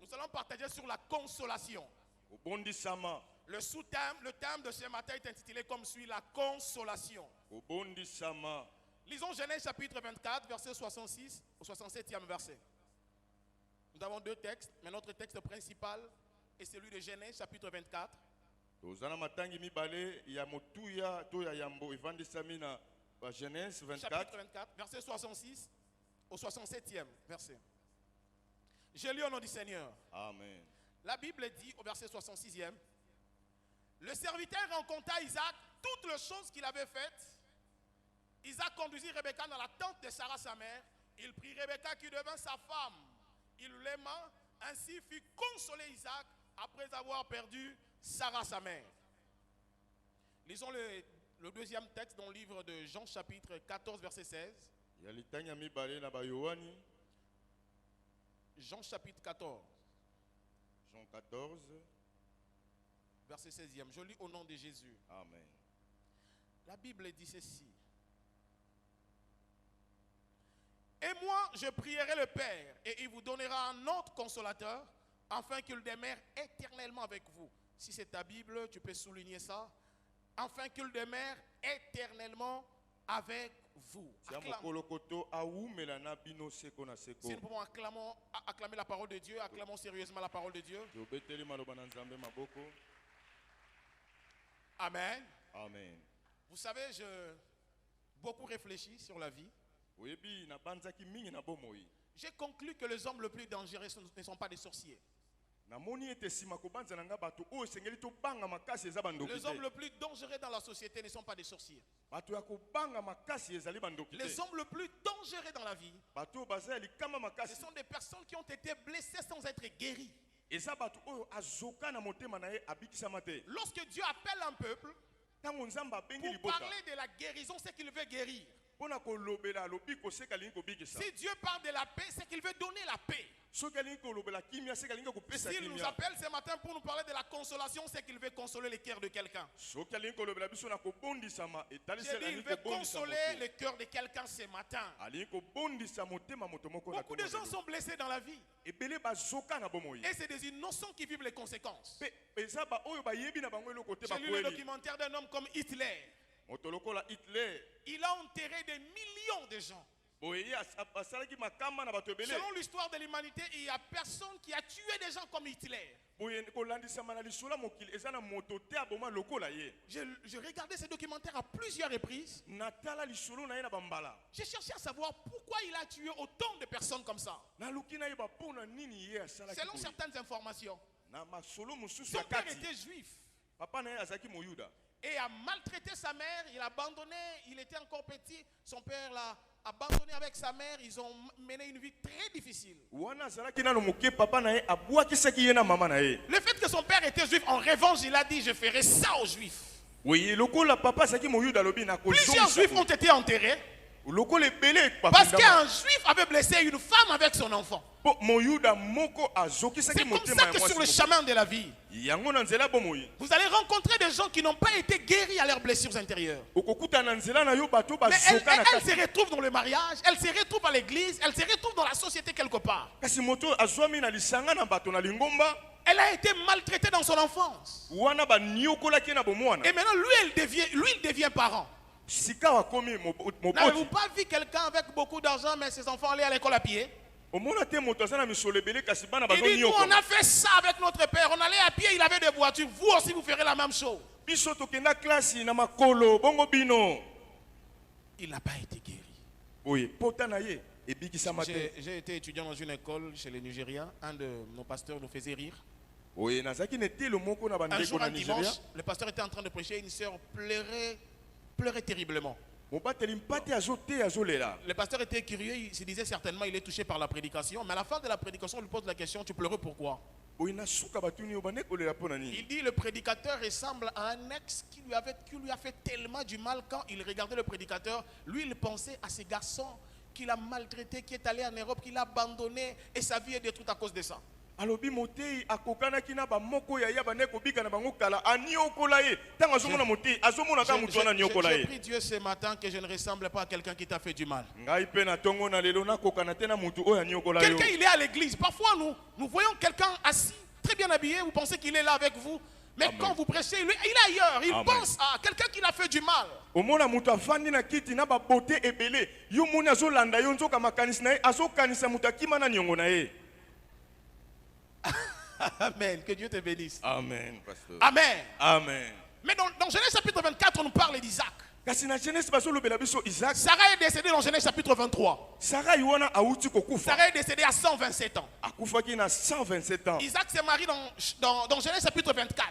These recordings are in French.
Nous allons partager sur la consolation. Le sous-thème, le thème de ce matin est intitulé comme suit, la consolation. Lisons Genèse chapitre 24, verset 66 au 67e verset. Nous avons deux textes, mais notre texte principal est celui de Genèse chapitre 24. Genèse 24. Chapitre 24, verset 66 au 67e verset. Je lis au nom du Seigneur. Amen. La Bible dit au verset 66e, le serviteur rencontra Isaac toutes les choses qu'il avait faites. Isaac conduisit Rebecca dans la tente de Sarah sa mère. Il prit Rebecca qui devint sa femme. Il l'aima, ainsi fit consoler Isaac après avoir perdu Sarah sa mère. Lisons le deuxième texte dans le livre de Jean chapitre 14 verset 16. Jean chapitre 14. Jean 14. Verset 16e. Je lis au nom de Jésus. Amen. La Bible dit ceci. Et moi, je prierai le Père, et il vous donnera un autre consolateur, afin qu'il demeure éternellement avec vous. Si c'est ta Bible, tu peux souligner ça. Afin qu'il demeure éternellement avec vous. Si nous pouvons acclamer la parole de Dieu, acclamons sérieusement la parole de Dieu. Amen. Amen. Vous savez, j'ai beaucoup réfléchi sur la vie. J'ai conclu que les hommes les plus dangereux ne sont pas des sorciers. Les hommes les plus dangereux dans la société ne sont pas des sorciers. Les hommes les plus dangereux dans la vie, ce sont des personnes qui ont été blessées sans être guéries. Lorsque Dieu appelle un peuple pour parler de la guérison, c'est qu'il veut guérir. Si Dieu parle de la paix, c'est qu'il veut donner la paix. S'il nous appelle ce matin pour nous parler de la consolation, c'est qu'il veut consoler le cœur de quelqu'un. Il veut consoler le cœur de quelqu'un ce matin. Beaucoup de gens sont blessés dans la vie. Et c'est des innocents qui vivent les conséquences. J'ai lu le documentaire d'un homme comme Hitler. Il a enterré des millions de gens. Selon l'histoire de l'humanité, il n'y a personne qui a tué des gens comme Hitler. J'ai regardé ce documentaire à plusieurs reprises. J'ai cherché à savoir pourquoi il a tué autant de personnes comme ça. Selon certaines informations, son père était juif et a maltraité sa mère. Il a abandonné, il était encore petit. Son père l'a abandonné avec sa mère. Ils ont mené une vie très difficile. Le fait que son père était juif, en revanche, il a dit: je ferai ça aux juifs. Plusieurs juifs ont été enterrés parce qu'un juif avait blessé une femme avec son enfant. C'est comme ça que sur le chemin de la vie, vous allez rencontrer des gens qui n'ont pas été guéris à leurs blessures intérieures. Mais elles se retrouvent dans le mariage, elles se retrouvent à l'église, elles se retrouvent dans la société quelque part. Elle a été maltraitée dans son enfance. Et maintenant, lui, il devient parent. N'avez-vous pas vu quelqu'un avec beaucoup d'argent, mais ses enfants allaient à l'école à pied? Il dit: nous, on a fait ça avec notre père. On allait à pied, il avait des voitures. Vous aussi, vous ferez la même chose. Il n'a pas été guéri. J'ai été étudiant dans une école chez les Nigériens. Un de nos pasteurs nous faisait rire. Un jour, un dimanche, le pasteur était en train de prêcher. Une sœur pleurait terriblement. Le pasteur était curieux, il se disait certainement il est touché par la prédication. Mais à la fin de la prédication, on lui pose la question: tu pleurais pourquoi? Il dit: le prédicateur ressemble à un ex qui lui a fait tellement du mal. Quand il regardait le prédicateur, lui il pensait à ces garçons qu'il a maltraités, qui est allé en Europe, qu'il a abandonné, et sa vie est détruite à cause de ça. alobi motei akokanaki na bamoko ya bane kobika na bango kala aniokola ye tanga azomona motei azomona ka mutu wana aniokola Je ye. prie Dieu ce matin que je ne ressemble pas à quelqu'un qui t'a fait du mal. Ngai pe na tongo na lelo na kokana te na mutu oyo aniokola yo. Quelqu'un il est à l'église. Parfois nous voyons quelqu'un assis, très bien habillé, vous pensez qu'il est là avec vous. Mais Amen. quand vous prêchez, il est ailleurs. Il Amen. pense à quelqu'un qui l'a fait du mal. Omona mutu afandi na kiti na ba bote ebele yo moni azolanda yo nzoka makanisi na ye azokanisa mutu akima na niongo na ye. Amen. Que Dieu te bénisse. Amen, pasteur. Amen. Amen. Mais dans Genèse chapitre 24, on nous parle d'Isaac. Kasi na Genèse bazolobela biso Isaac. Sarah est décédée dans Genèse chapitre 23. Sarah iwana auti kokufa. Sarah est décédée à 127 ans. Akufaki na 127 ans. Isaac s'est marié dans Genèse chapitre 24.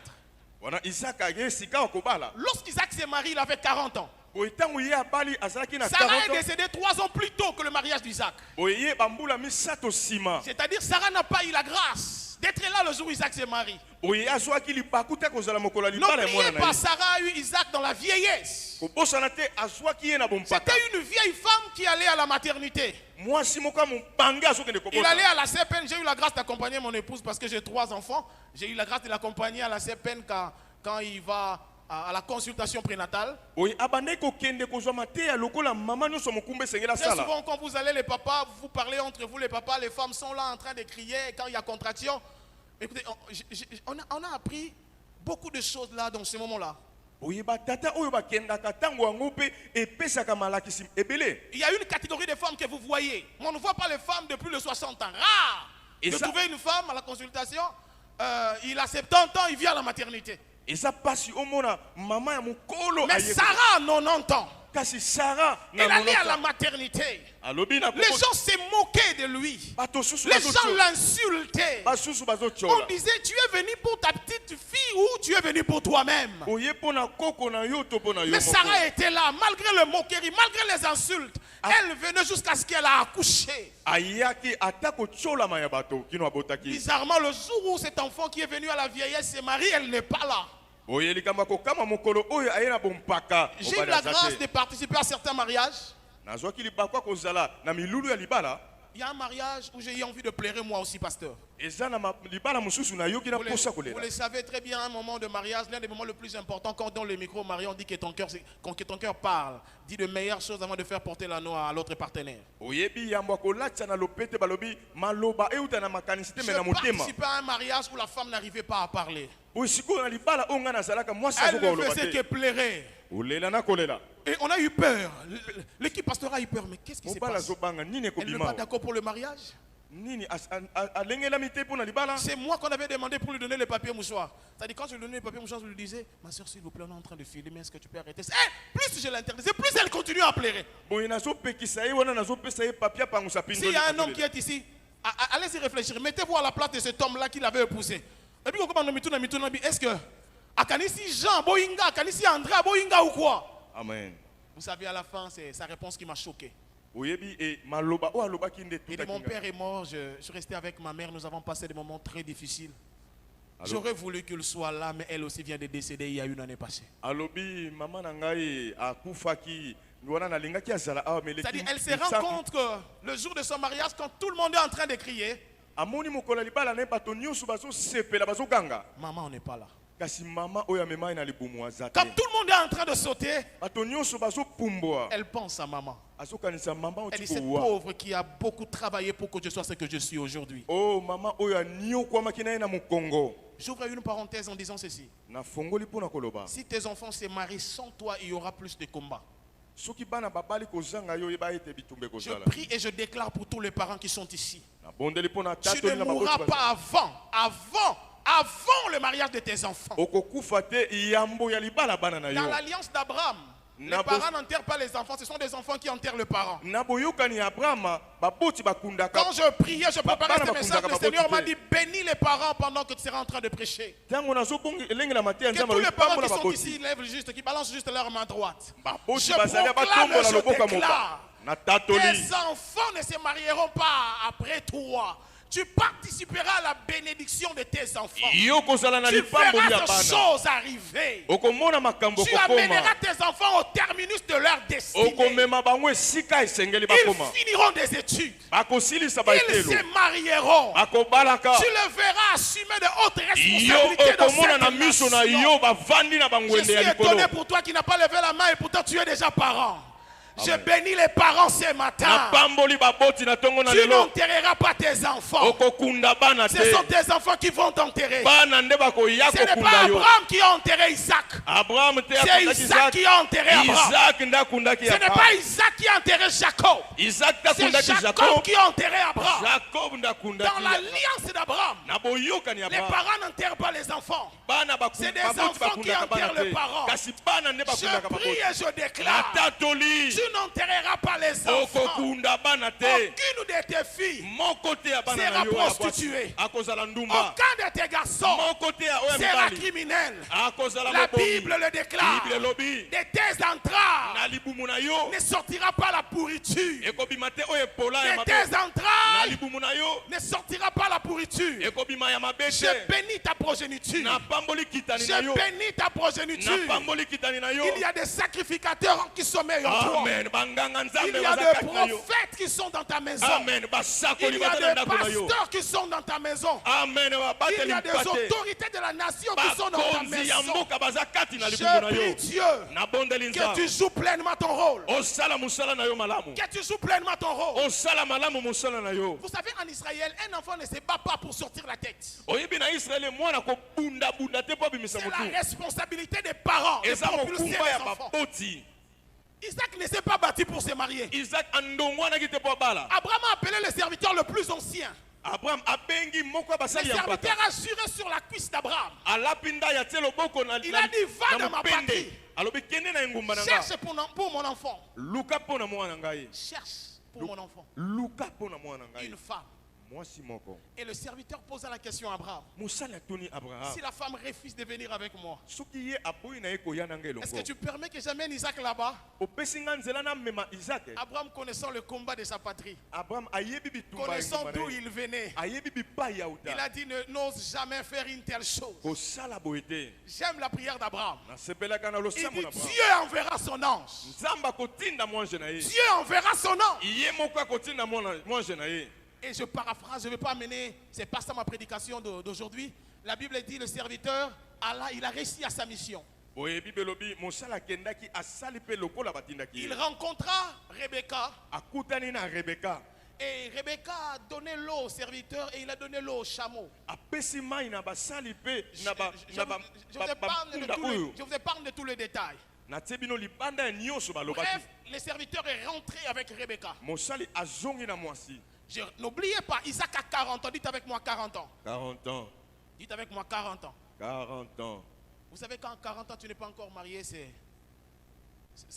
Wana Isaac age sika okobala. Lorsqu'Isaac s'est marié, il avait 40 ans. Oitango ye abali azalaki na 40 Sarah est ans. décédée 3 ans plus tôt que le mariage d'Isaac. Oye bambula misato sima. C'est-à-dire Sarah n'a pas eu la grâce d'être là le jour où Isaac s'est marié. Oye azwaki lipakuta kozala mokola Non, libala mwana na pas ye. Sarah a eu Isaac dans la vieillesse. Kobosana te azwaki ye na bompaka. C'était une vieille femme qui allait à la maternité. Mwasi moka mpange azokende Il kobosa. allait à la CPN. J'ai eu la grâce d'accompagner mon épouse parce que j'ai 3 enfants. J'ai eu la grâce de l'accompagner à la CPN quand il va à la consultation prénatale. Oye abandai kokende kozwa mateya lokola mama nyonso mokumba esengela Très sala. souvent, quand vous allez, les papas, vous parlez entre vous, les papas, les femmes sont là en train de crier quand il y a contraction. Écoutez, on a appris beaucoup de choses là dans ce moment-là. Oye batata oyo bakendaka tango yango pe epesaka malakisi ebele. Il y a une catégorie de femmes que vous voyez. Mais on ne voit pas les femmes de plus de 60 ans. Rare Et de ça- trouver une femme à la consultation. Il a 70 ans, il vient à la maternité. Eza pasi omona mama ya mokolo Mais aye. Sarah, 90 ans, Kasi Sarah na elle allait à monota. la maternité. Alobi na Les gens se moquaient de lui. bato susu Les gens l'insultaient. basusu On bazochola. disait, tu es venu pour ta petite fille ou tu es venu pour toi-même. Oye pona koko na yo to pona yo. Mais moko. Sarah était là, malgré le moquerie, malgré les insultes. Elle venait jusqu'à ce qu'elle a accouché. Ayaki atako chola maya bato kino abotaki. Bizarrement, le jour où cet enfant qui est venu à la vieillesse se marie, elle n'est pas là. Oye likamba ko kama mokolo oyo ayena bompaka. J'ai eu la grâce de participer à certains mariages. Nazwaki libakwa kozala na milulu ya libala. Il y a un mariage où j'ai eu envie de pleurer moi aussi, pasteur. Eza na libala mususu na yoki na posa Vous kolela. le savez très bien, un moment de mariage, l'un des moments les plus importants, quand on donne le micro au mari, on dit que ton cœur parle. Dis de meilleures choses avant de faire porter l'anneau à l'autre partenaire. Oyebi yambo kolatsa na lopete balobi maloba euta na makanisi te Je me na motema. participais à un mariage où la femme n'arrivait pas à parler. Oye siko na libala onga na zalaka mwasi Elle azoko ne loba faisait que te. pleurer. Olela na kolela. Et on a eu peur. L'équipe pastorale a eu peur. Mais qu'est-ce qui se Mobala passe? zobanga nini Elle n'est ekobima. pas d'accord pour le mariage. Nini alengela mite pona libala. C'est moi qu'on avait demandé pour lui donner les papiers mouchoirs. C'est-à-dire quand je lui donnais les papiers mouchoirs, je lui disais, ma soeur, s'il vous plaît, on est en train de filmer, est-ce que tu peux arrêter? Plus je l'interdisais, plus elle continue à pleurer. Boye nazopekisa ye wana nazopesa ye papier pangusa pindo. S'il y a un homme qui est ici, allez-y réfléchir. Mettez-vous à la place de cet homme-là qui l'avait épousé. Et puis, comment est-ce que Akanisi Jean, Boinga, Akanisi André, Boinga ou quoi? Amen. Vous savez, à la fin, c'est sa réponse qui m'a choqué. Oyebi e maloba o aloba kinde Il dit, tuta mon kinga. père est mort, je suis resté avec ma mère, nous avons passé des moments très difficiles. J'aurais voulu qu'il soit là, mais elle aussi vient de décéder il y a une année passée. Alobi mama na ngai akufaki wana nalingaki azala awa meleki. C'est-à-dire, elle se rend compte que le jour de son mariage, quand tout le monde est en train de crier, Amoni mokola libala na bato nyonso bazo sepela bazo ganga. maman, on n'est pas là. Kasi mama oya mema na libumu azate. Quand tout le monde est en train de sauter, Bato nyonso bazo pumbwa. elle pense à maman. Azokanisa mama Elle dit, cette otiko wa. pauvre qui a beaucoup travaillé pour que je sois ce que je suis aujourd'hui. Oh mama oya nio kwa makina na mukongo. J'ouvre une parenthèse en disant ceci. Na fongoli pona koloba. Si tes enfants se marient sans toi, il y aura plus de combats. Soki bana babali kozanga yo yeba ete bitumbe Je kozala. prie et je déclare pour tous les parents qui sont ici. Na bondeli pona Tu tato ne na mourras baboti. pas avant le mariage de tes enfants. Okokufa te yambo ya libala bana na Dans yo. l'alliance d'Abraham, les parents n'enterrent pas les enfants, ce sont des enfants qui enterrent le parent. Na boyokani ya Abraham baboti bakundaka. Quand je priais, je préparais Bana ce message, bakundaka le Seigneur m'a baboti dit, bénis les parents pendant que tu seras en train de prêcher. Tango nazo bongi elengi na matia Que nzamba tous les parents pambola qui sont baboti. ici lèvent juste, qui balancent juste leur main droite. Baboti Je bazali proclame, batombola je loboka moka. déclare, Na tatoli. tes enfants ne se marieront pas après toi. tu participeras à la bénédiction de tes enfants. yo kozala na Tu lipambo verras ya ces bana choses arriver. okomona makambo Tu amèneras tes enfants au terminus de leur destinée. okomema bango esika esengeli Ils bakoma finiront des études. bakosilisa Ils baetelo se marieront. bakobalaka Tu le verras assumer de hautes yo responsabilités dans okomona na cette miso na nation. yo bavandi na Je bangwende suis ya likolo étonné pour toi qui n'as pas levé la main et pourtant tu es déjà parent. Je bénis les parents ce matin. napamboli baboti na ntongo na Tu lelo n'enterreras pas tes enfants. okokunda bana Ce te sont tes enfants qui vont t'enterrer. bana nde bakoya Ce n'est pas kokunda yo Abraham qui a enterré Isaac. abraham te C'est akundaki Isaac qui a enterré Abraham. isaac nde akundaki Ce n'est pas Isaac qui a enterré Jacob. isaac te C'est akundaki Jacob jacob qui a enterré Abraham. jacob nde Dans akundaki l'alliance d'Abraham, na boyokani ya les abraham parents n'enterrent pas les enfants. bana C'est des baboti enfants qui bakundaka enterrent bana les te parents. kasi bana nde Je bakundaka prie baboti et je déclare, natatoli tu n'enterreras pas les enfants. okokunda bana te Aucune de tes filles, moko te ya bana sera na yo ya prostituée. bwasi akozala ndumba aucun de tes garçons moko te ya oyo ya sera mibali criminel. akozala La mobomi Bible le déclare. bible elobi De tes entrailles na libumu na yo ne sortira pas la pourriture. ekobima te oyo epola ya De mabe tes na entrailles libumu na yo ne sortira pas la pourriture. ekobima ya mabe Je te bénis ta progéniture. napamboli kitani na Je yo bénis ta progéniture. napamboli kitani na yo Il y a des sacrificateurs qui sommeillent en toi. amen banganga Il nzambe y a baza des kati na yo prophètes qui sont dans ta maison. amen Il basakoli y a baza na des ndako na yo pasteurs qui sont dans ta maison. amen Il babateli y a des mpate autorités de la nation qui sont dans ta bakonzi ya maison. mboka baza kati na libumu Je na prie yo Dieu nabondeli que nzambe tu joues pleinement ton rôle. osala mosala na yo malamu Que tu joues pleinement ton rôle. osala malamu mosala na yo Vous savez, en Israël, un enfant ne se bat pas pour sortir la tête. oyebi na israele mwana kobundabunda te mpo abimisa C'est la motu responsabilité des parents de eza propulser mokumba ya les enfants. baboti Isaac ne s'est pas battu pour se marier. isaac andongwanaki te mpo abala Abraham a appelé le serviteur le plus ancien. abraham abengi moko ya Le basali ya mpata serviteur a juré sur la cuisse d'Abraham. alapi nda ya tie loboko na Il a dit, va dans ma mopende patrie. alobi kende na engumba na nga Cherche pour mon enfant. luka mpo na mwana na ngai Cherche pour mon enfant luka mpo na mwana na ngai une femme. mwasi moko Et le serviteur posa la question à Abraham. mosali atuni abraham Si la femme refuse de venir avec moi, soki ye aboyi na ye koya na ngai est-ce que elongo tu permets que j'amène Isaac là-bas? opesi nga nzela namema isake Abraham, connaissant le combat de sa patrie, abraham ayebi bitumba ya connaissant engumba d'où na ye il venait, ayebi bipai ya il uta a dit n'ose jamais faire une telle chose. kosala boye te J'aime la prière d'Abraham. nasepelaka na Il losambo dit na abraham Dieu enverra son ange. nzambe akotinda mwange na ye Dieu enverra son ange. ye moko akotinda mwange na ye Et je paraphrase, je ne vais pas amener, c'est pas ça ma prédication d'aujourd'hui. La Bible dit le serviteur, Allah, il a réussi à sa mission. boye bible elobi mosala akendaki asali mpe lokola batindaki Il ye rencontra Rebecca. akutani na rebeka Et Rebecca a donné l'eau au serviteur et il a donné l'eau au chameau. apesi mai na basali mpe Je, na je vous bampunda oyo je vous épargne de tous les détails. natie bino libanda ya nyonso balobaki Bref, le serviteur est rentré avec Rebecca. mosali azongi na mwasi N'oubliez pas, Isaac a 40 ans. Dites avec moi 40 ans. 40 ans Dites avec moi 40 ans. 40 ans Vous savez, quand 40 ans tu n'es pas encore marié, c'est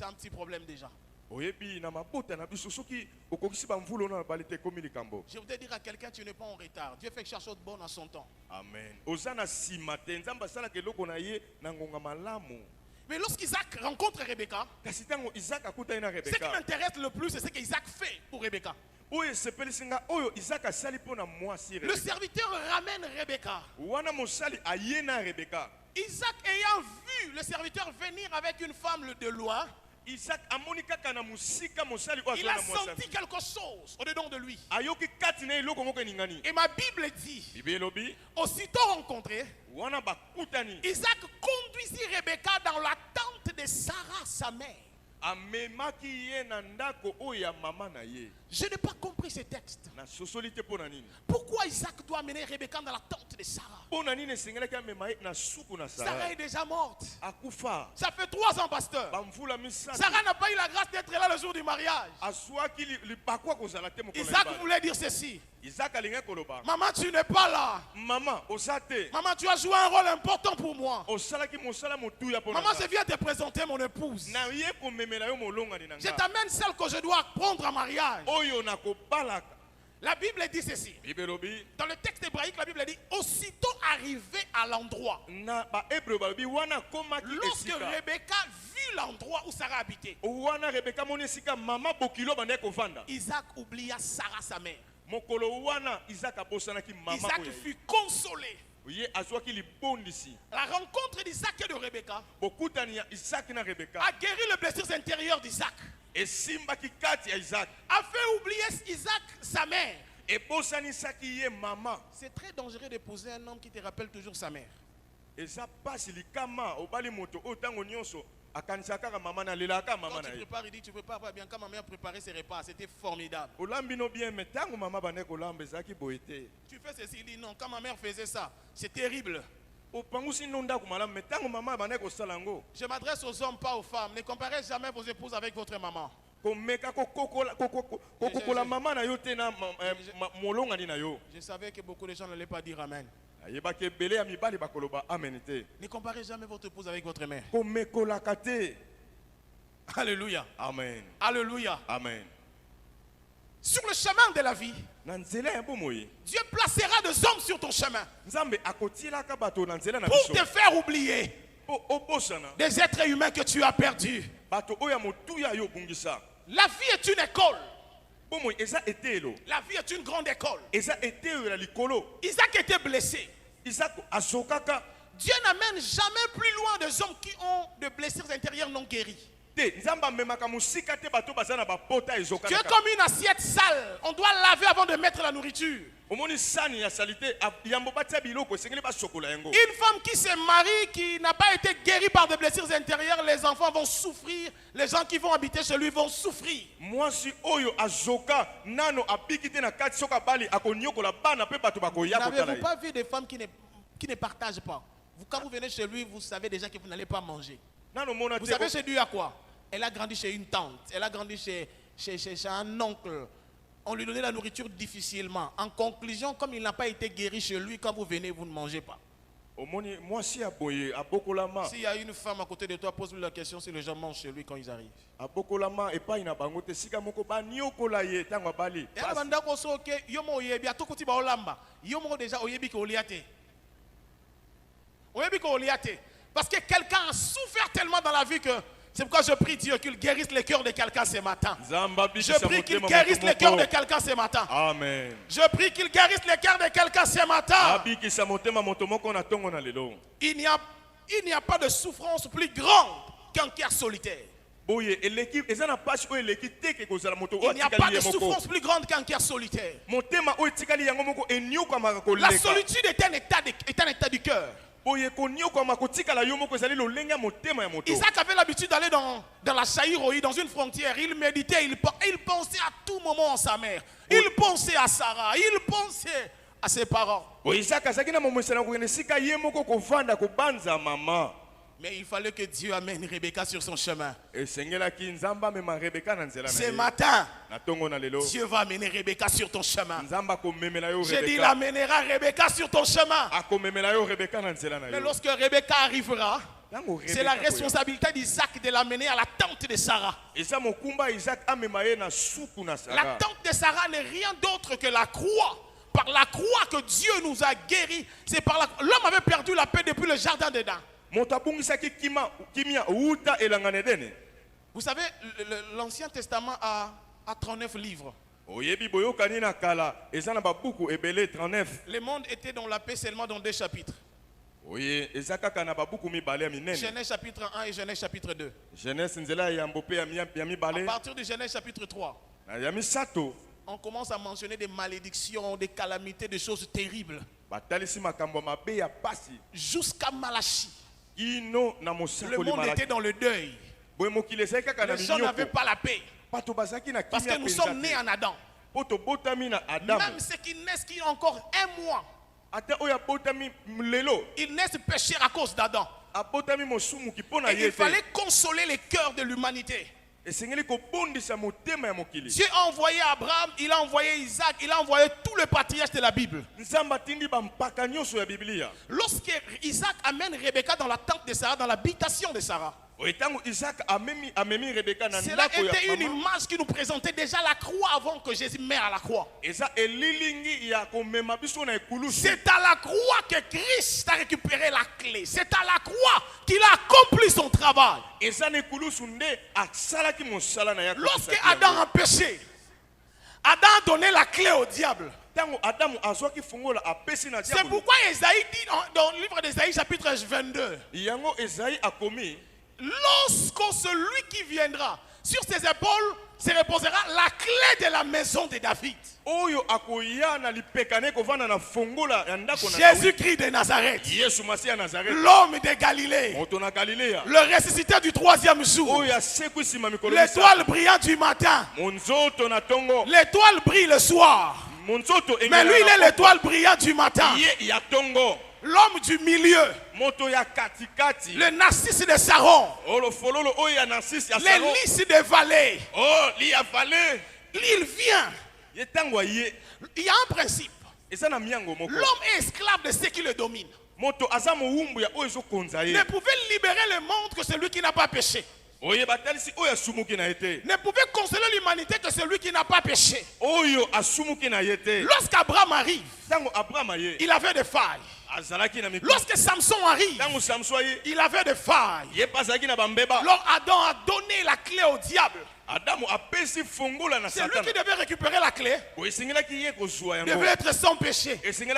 un petit problème déjà. oyebi na mabota na biso soki okokisi bamvula ona na bali te ekomi likambo Je voudrais dire à quelqu'un, tu n'es pas en retard. Dieu fait chaque chose de bonne en son temps. amen oza na nsima te nzambe asalaka eloko na ye na ngonga malamu Mais lorsqu'Isaac rencontre Rebecca, kasi ntango isaka akutani na ce qui rebeka m'intéresse le plus, c'est ce qu'Isaac fait pour Rebecca. oyo esepelisi nga oyo isaka asali mpo na mwasi Le rebeka serviteur ramène Rebecca. wana mosali aye na rebeka Isaac ayant vu le serviteur venir avec une femme de loin, isaka amoni kaka na mosika mosali oyo il azwa a na mwasi senti quelque chose au-dedans de lui. ayoki kati na eloko moko eningani Et ma Bible dit, bible elobi aussitôt rencontré, wana bakutani Isaac conduisit Rebecca dans la tente de Sarah, sa mère. amemaki ye na ndako oyo ya mama na ye Je n'ai pas compris ce texte. na sosoli te mpo na nini Pourquoi Isaac doit amener Rebecca dans la tente de Sarah? mpo na nini esengelaki amema ye na suku na Sarah sara est déjà morte. akufa Ça fait 3 ans, pasteur. bamvula misato Sarah n'a pas eu la grâce d'être là le jour du mariage. azwaki lipakwa kozala te mokolo ya Isaac libala. voulait dire ceci. isaka alingi koloba Maman, tu n'es pas là. mama oza te Maman, tu as joué un rôle important pour moi. osalaki mosala motuya mpo na Maman, je nga. viens te présenter mon épouse. na ye komemela yo molongani na Je nga t'amène celle que je dois prendre en mariage. oyo nakobalaka La Bible dit ceci. bible elobi Dans le texte hébraïque, la Bible dit aussitôt arrivé à l'endroit. na bahébreu balobi wana akomaki Lorsque esika Rebecca vit l'endroit où Sarah habitait, wana rebeka amoni esika mama bokilo bandaki kovanda Isaac oublia Sarah, sa mère. mokolo wana Isaac abosanaki mama Isaac koya. fut consolé. Oye azwaki libondisi. La rencontre d'Isaac et de Rebecca Bokutani ya Isaac na Rebecca. a guéri les blessures intérieures d'Isaac. Esimbaki kati ya Isaac. A fait oublier Isaac sa mère. Ebosanisaki ye mama. C'est très dangereux d'épouser un homme qui te rappelle toujours sa mère. Eza pasi likama obali moto otango nyonso akanisaka mama na lelaka mama Quand na tu ye. prépares, il dit tu prépares pas bien. Quand ma mère préparait ses repas, c'était formidable. Olambino bien mais tango mama bane kolamba ezaki boyete. Tu fais ceci, il dit non. Quand ma mère faisait ça, c'est terrible. Opangusi nonda kumala mais tango mama bane ko salango. Je m'adresse aux hommes, pas aux femmes. Ne comparez jamais vos épouses avec votre maman. Komeka kokola mama na yo te na molonga ni na yo. Je savais que beaucoup de gens n'allaient pas dire amen. Ayebaki ebele ya mibali bakoloba amen te. Ne comparez jamais votre épouse avec votre mère. Komekolaka te. Alléluia. Amen. Alléluia. Amen. Sur le chemin de la vie, Na nzela ya bomoi. Dieu placera des hommes sur ton chemin Nzambe akotilaka bato na nzela na pour biso. te faire oublier Po obosana. des êtres humains que tu as perdus. Bato oya motuya yo bungisa. La vie est une école. Bomoi eza etelo. La vie est une grande école. Eza etelo ya likolo. Isaac était blessé. Isaac azokaka. Dieu n'amène jamais plus loin des hommes qui ont des blessures intérieures non guéries. Te nzamba memaka musika te bato bazana ba pota Tu ezokaka. es comme une assiette sale. On doit laver avant de mettre la nourriture. Omoni sani ya salite yambo batia biloko esengeli basokola yango. Une femme qui se marie, qui n'a pas été guérie par des blessures intérieures, les enfants vont souffrir. Les gens qui vont habiter chez lui vont souffrir. Mwasi oyo azoka nano abiki te na kati soka bali akonyokola bana pe bato bakoya kotala. N'avez-vous pas vu des femmes qui ne partagent pas? Quand vous venez chez lui, vous savez déjà que vous n'allez pas manger. Nano mona Vous te. savez chez lui à quoi? Elle a grandi chez une tante. Elle a grandi chez un oncle. On lui donnait la nourriture difficilement. En conclusion, comme il n'a pas été guéri chez lui, quand vous venez, vous ne mangez pas. Omoni mwasi aboye abokolama. S'il y a une femme à côté de toi, pose-lui la question si les gens mangent chez lui quand ils arrivent. Abokolama epai na bango te sika moko ba nyokola ye tango bali. Et avant d'ako soke, yomo oyebi atoko ti ba olamba. Yomo déjà oyebi ko oliate. Oyebi ko oliate. Parce que quelqu'un a souffert tellement dans la vie que c'est pourquoi je prie Dieu qu'il guérisse le cœur de quelqu'un ce matin. Je prie qu'il guérisse le cœur de quelqu'un ce matin. Amen. Je prie qu'il guérisse le cœur de quelqu'un ce matin. Il n'y a pas de souffrance plus grande qu'un cœur solitaire. Il n'y a pas de souffrance plus grande qu'un cœur solitaire. La solitude est un état du cœur. Isaac avait l'habitude d'aller dans la Chaïroï, dans une frontière. Il méditait, il pensait à tout moment à sa mère. Il pensait à Sarah, il pensait à ses parents. Mais il fallait que Dieu amène Rebecca sur son chemin. Ce matin, Dieu va amener Rebecca sur ton chemin. Je dis, il amènera Rebecca sur ton chemin. Mais lorsque Rebecca arrivera, c'est la responsabilité d'Isaac de l'amener à la tente de Sarah. La tente de Sarah n'est rien d'autre que la croix. Par la croix que Dieu nous a guéris. C'est par la... L'homme avait perdu la paix depuis le jardin d'Éden. Vous savez, l'Ancien Testament a 39 livres. Le monde était dans la paix seulement dans 2 chapitres. Genèse chapitre 1 et Genèse chapitre 2. À partir de Genèse chapitre 3, on commence à mentionner des malédictions, des calamités, des choses terribles. Jusqu'à Malachie. Le monde était dans le deuil. Les gens n'avaient pas la paix. Parce que nous sommes nés en Adam. Même ceux qui naissent qui ont encore 1 mois, ils naissent pécheurs à cause d'Adam. Et il fallait consoler les cœurs de l'humanité. Dieu a envoyé Abraham, il a envoyé Isaac, il a envoyé tous les patriarches de la Bible. Lorsque Isaac amène Rebecca dans la tente de Sarah, dans l'habitation de Sarah, cela était une image qui nous présentait déjà la croix avant que Jésus meure à la croix. C'est à la croix que Christ a récupéré la clé. C'est à la croix qu'il a accompli son travail. Lorsque Adam a péché, Adam donné la clé au diable. C'est pourquoi Esaïe dit dans le livre d'Esaïe chapitre 22. Lorsque celui qui viendra, sur ses épaules se reposera la clé de la maison de David. Jésus-Christ de Nazareth, l'homme de Galilée, le ressuscité du 3e jour, l'étoile brillante du matin, l'étoile brille le soir, mais lui il est l'étoile brillante du matin, l'homme du milieu, le narcisse de Saron, les lys des vallées. Il vient. Il y a un principe. L'homme est esclave de ceux qui le dominent. Ne pouvait libérer le monde que celui qui n'a pas péché. Ne pouvait consoler l'humanité que celui qui n'a pas péché. Lorsqu'Abraham arrive, il avait des failles. Lorsque Samson arrive, il avait des failles. Alors Adam a donné la clé au diable. C'est lui qui devait récupérer la clé. Devait être sans péché. Devait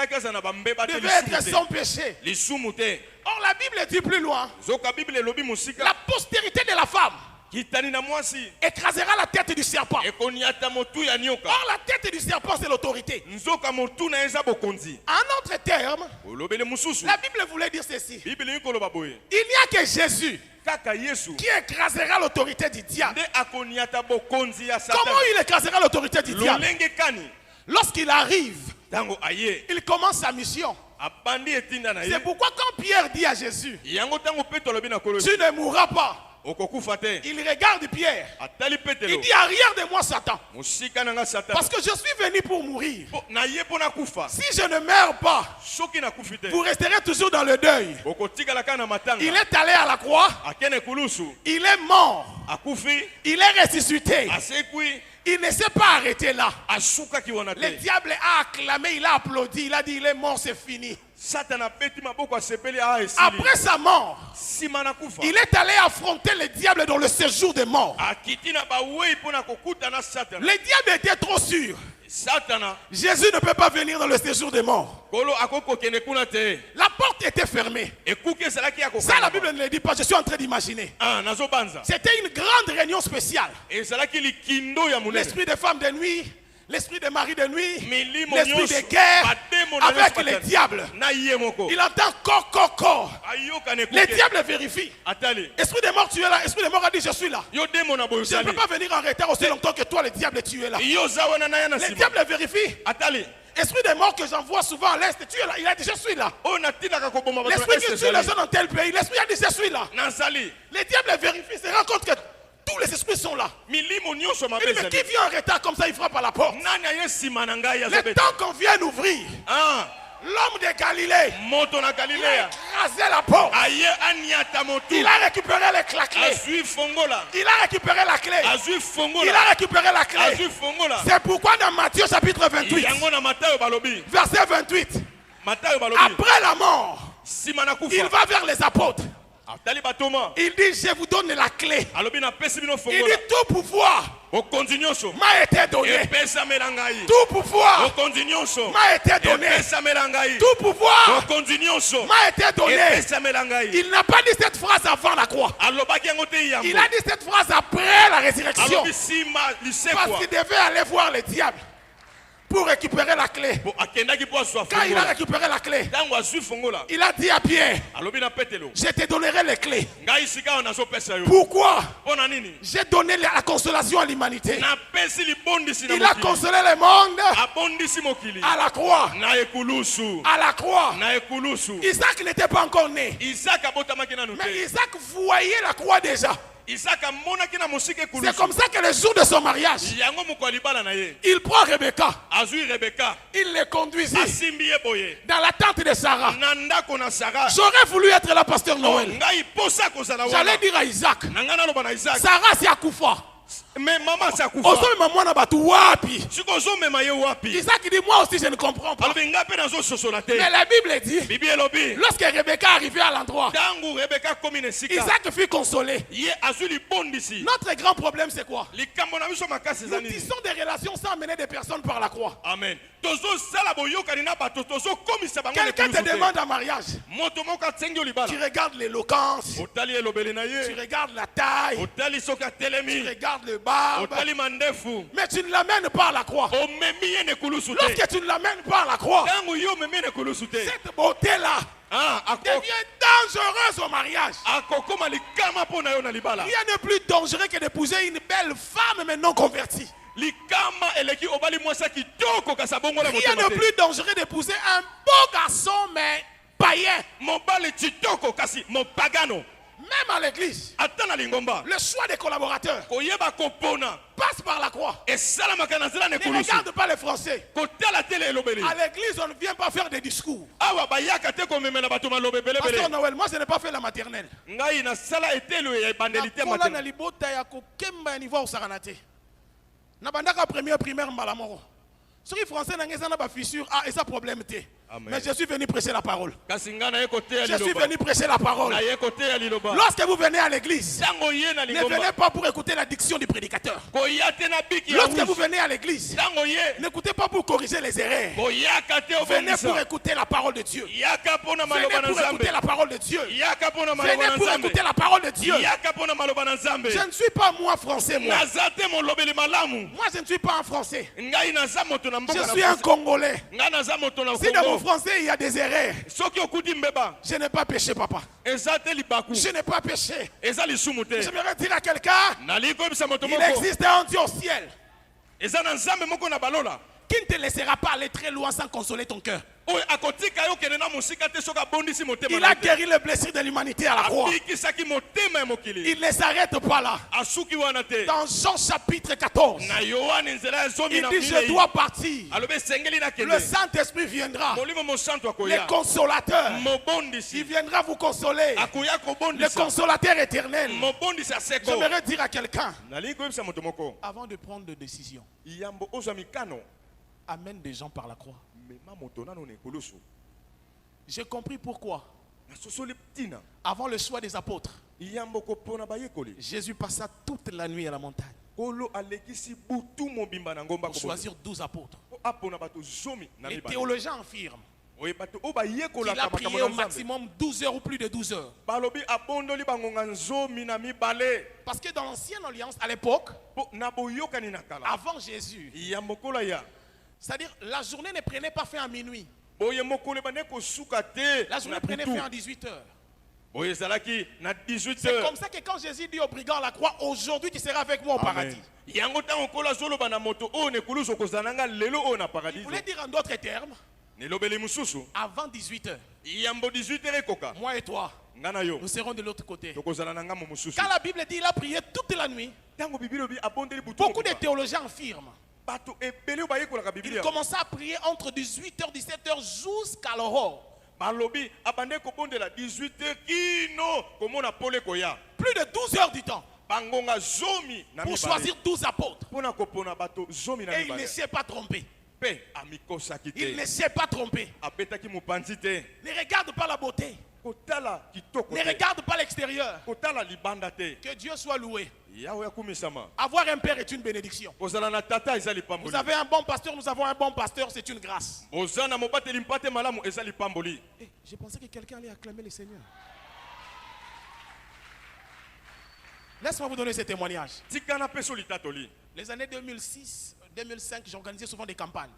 être sans péché. Or la Bible dit plus loin, la postérité de la femme écrasera la tête du serpent. Or la tête du serpent c'est l'autorité. En autre terme, la Bible voulait dire ceci. Il n'y a que Jésus qui écrasera l'autorité du diable. Comment il écrasera l'autorité du diable? Lorsqu'il arrive, il commence sa mission. C'est pourquoi quand Pierre dit à Jésus, tu ne mourras pas, il regarde Pierre. Il dit, arrière de moi Satan, parce que je suis venu pour mourir. Si je ne meurs pas, vous resterez toujours dans le deuil. Il est allé à la croix, il est mort, il est ressuscité. Il ne s'est pas arrêté là. Le diable a acclamé, il a applaudi, il a dit il est mort, c'est fini. Après sa mort, il est allé affronter le diable dans le séjour des morts. Le diable était trop sûr. Jésus ne peut pas venir dans le séjour des morts. La porte était fermée. Ça, la Bible ne le dit pas, je suis en train d'imaginer. C'était une grande réunion spéciale. L'esprit des femmes de nuit, l'esprit des maris de nuit, l'esprit de guerre avec les diables. Il entend corps. Les diables vérifient. Esprit de mort, tu es là. Esprit de mort a dit je suis là. Je ne peux pas venir en retard aussi longtemps que toi, les diables, tu es là. Les diables vérifient. Esprit de mort que j'envoie souvent à l'est, tu es là. Il a dit je suis là. L'esprit qui tue les gens dans tel pays, l'esprit a dit je suis là. Les diables vérifient, se rendent compte que tous les esprits sont là. Il dit, mais qui vient en retard comme ça, il frappe à la porte. Le temps qu'on vient ouvrir, l'homme de Galilée, il a écrasé la porte. Il a récupéré les clés. Il a récupéré la clé. Il a récupéré la clé. C'est pourquoi dans Matthieu chapitre 28, verset 28, après la mort, il va vers les apôtres. Il dit, je vous donne la clé. Il dit, tout pouvoir m'a été donné. Tout pouvoir m'a été donné. Tout pouvoir m'a été donné. Il n'a pas dit cette phrase avant la croix. Il a dit cette phrase après la résurrection. Parce qu'il devait aller voir le diable pour récupérer la clé. Quand il a récupéré la clé, il a dit à Pierre, je te donnerai les clés. Pourquoi? J'ai donné la consolation à l'humanité. Il a consolé le monde à la croix. À la croix. Isaac n'était pas encore né. Mais Isaac voyait la croix déjà. C'est comme ça que le jour de son mariage, il prend Rebecca. Il le conduisit dans la tente de Sarah. J'aurais voulu être là, pasteur Noël. J'allais dire à Isaac, Sarah c'est Akoufa. mais maman ça kufa Ozomema mwana batu wapi? siko ozomema ye wapi Isaac dit moi aussi je ne comprends pas. alobi nga mpe nazososola te Mais la Bible dit, bibi elobi lorsque Rebecca arrivait à l'endroit, ntango rebeka akomi na esika Isaac fut consolé. ye azwi libondisi Notre grand problème c'est quoi? likambo na biso makasi Nous eza nini tissons des relations sans amener des personnes par la croix. amen tozosala boyokani na bato tozokomisa bango Quelqu'un te lekulusu te. demande en mariage. moto moko asengi yo Tu libala regardes l'éloquence, otali elobeli na tu ye regardes la taille, otali soki tu atelemi regardes le barbe, otali mandefu mais tu ne l'amènes pas à la croix. omemi ye na ekulusu te Lorsque tu ne l'amènes pas à la croix, ntango yo omemi ye na ekulusu te cette beauté-là devient dangereuse au mariage. akokoma likama mpo na yo na libala Rien n'est plus dangereux que d'épouser une belle femme mais non convertie. likama eleki obali mwasi ya kitoko kasi abongola Rien motema n'est te plus dangereux d'épouser un beau garçon mais païen. mobali kitoko kasi mopagano Même à l'église, ata na lingomba le choix des collaborateurs koyeba kopona passe par la croix. esalamaka na nzela na Ne ekulusu regarde pas les Français. kotala te elobeli À l'église, on ne vient pas faire des discours. awa bayaka te komemela bato maloba Pasteur ebelebele Noël, moi je n'ai pas fait la maternelle. ngai nasala etelo ya ebandeli te Nakola na matema libota ya kokemba ya niveau osakana te. Na bandaka première primaire mbala moko. Soki français na ngeza na ba fissure et ça problème te. Amen. Mais je suis venu prêcher la parole. kasi ngai naye koteya Je suis liloba venu prêcher la parole. naye koteya liloba Lorsque vous venez à l'église, ntango ye na ne lingomba venez pas pour écouter la diction du prédicateur. koya te na biki ya Lorsque vous rouge venez à l'église, ntango ye n'écoutez pas pour corriger les erreurs. koyaka te Venez pour obongisa écouter la parole de Dieu. yaka mpo na Venez maloba na pour nzambe écouter la parole de Dieu. yaka mpo na Venez maloba na pour nzambe écouter la parole de Dieu. yaka mpo na maloba na nzambe Je ne suis pas moi français, moi. naza te molobeli malamu Moi, je ne suis pas un français. ngai naza moto na Je mboka suis un na Congolais. ngai naza moto na Si dans mon Congo français il y a des erreurs, soki okuti mbeba je n'ai pas péché, papa. eza te libaku Je n'ai pas péché. eza lisumu te J'aimerais dire à quelqu'un, nali koyebisa moto il moko existe un Dieu au ciel eza na nzambe moko na balola qui ne te laissera pas aller très loin sans consoler ton cœur. oyo akotika yo okende na mosika te soki abondisi motema Il na a yo te. guéri les blessures de l'humanité à la croix. abikisaki motema ya mokili Il ne s'arrête pas là. asuki wana te Dans Jean chapitre 14, na yohane nzela ya zomi il na dit, je minei dois partir. alobi esengeli Le nakende Saint-Esprit viendra. molimo mosantu Le akoya consolateur. Il mobondisi viendra vous consoler. akoya Le kobondisa consolateur éternel. mobondisi ya seko J'aimerais dire à quelqu'un, nalingi koyebisa moto moko avant de prendre des décisions, yambo ozwa mikano amène des gens par la croix. mema moto nano na ekulusu J'ai compris pourquoi. nasosoli ntina Avant le choix des apôtres, yambo kopona bayekoli Jésus passa toute la nuit à la montagne kolo alekisi butu mobimba na ngomba pour choisir 12 apôtres. po apona bato zomi na Les mibale théologiens affirment oye bato oyo qu'il a bayekolaka prié makambo au na nzambe maximum 12 heures ou plus de 12 heures. balobi abondoli bangonga nzomi na mibale Parce que dans l'ancienne alliance, à l'époque, po na boyokani na kala avant Jésus, ya mokolo ya c'est-à-dire la journée ne prenait pas fin à minuit. boye mokolo ebande kosuka te La journée na prenait butu fin à 18 heures. boye ezalaki na 18 C'est heures comme ça que quand Jésus dit au brigand à la croix, aujourd'hui tu seras avec moi au Amen. paradis. yango ntango nkolo azoloba na moto oyo na ekulusu okozala na nga lelo oyo na Il paradiso voulait dire en d'autres termes, nelobeli mosusu avant 18 heures, yambo 18 heures ekoka moi et toi, nga na yo nous serons de l'autre côté. tokozala na ngambo mosusu Quand la Bible dit il a prié toute la nuit, ntango bibili obi abondeli butu beaucoup de mobimba, théologiens affirment bato ebele oyo bayekolaka qu'il biblia commença à prier entre 18h, 17h jusqu'à l'aurore. balobi abande kobondela 18 heures kino komona pole koya Plus de 12 heures du temps bangonga zomi na pour mibale choisir 12 apôtres. mpona kopona bato zomi na Et il ne mibale s'est pas trompé. mpe amikosaki Il ne te s'est pas trompé. abetaki mopanzi te Ne regarde pas la beauté. kotala kitoko Ne te regarde pas l'extérieur. kotala libanda te Que Dieu soit loué. yawe akumisama Avoir un père est une bénédiction. kozala na tata eza Vous lipamboli avez un bon pasteur, nous avons un bon pasteur, c'est une grâce. oza na mobateli mpate malamu eza lipamboli Eh, j'ai pensé que quelqu'un allait acclamer le Seigneur. Laisse-moi vous donner ce témoignage. tika na peso litatoli Les années 2006, 2005, j'organisais souvent des campagnes.